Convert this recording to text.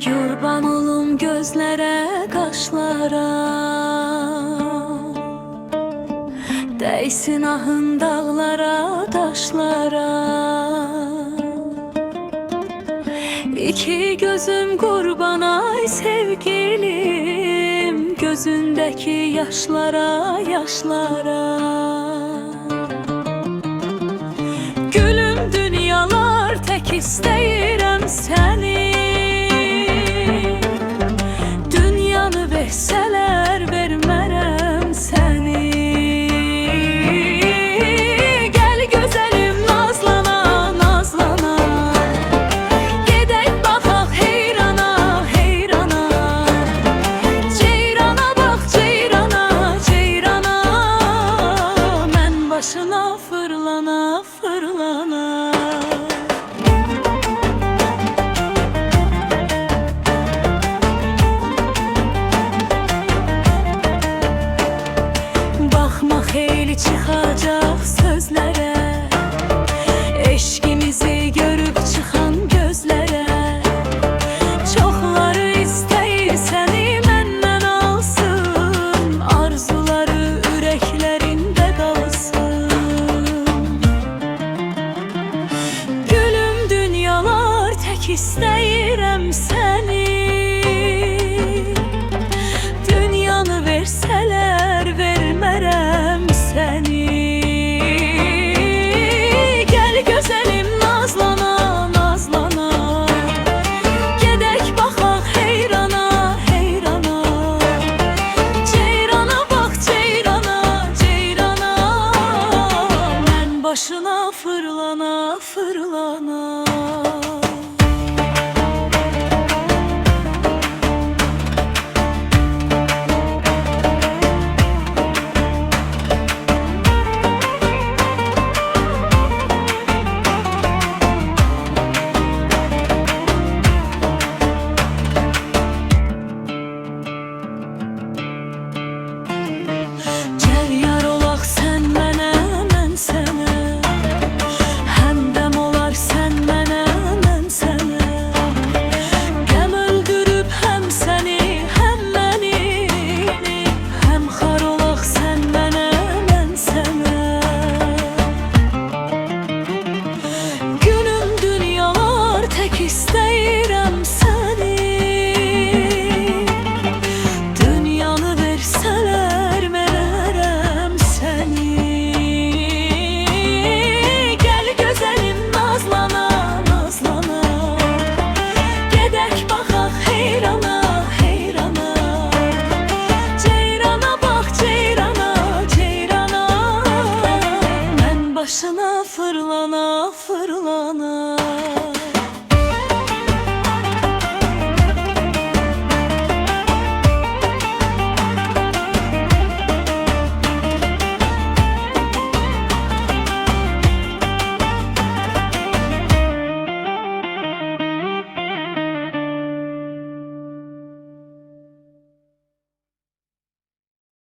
Qurban olum gözlərə, qaşlara, dəysin ahın dağlara, daşlara. İki gözüm qurban ay sevgilim, gözündəki yaşlara, yaşlara. Gülüm dünyalar tək istəyirəm səni, dünyanı versələr vermərəm səni. Gəl gözəlim nazlana, nazlana, gedək baxaq heyrana, heyrana. Ceyrana bax, ceyrana, ceyrana, mən başına fırlana, fırlana. Baxma xeyli çıxacaq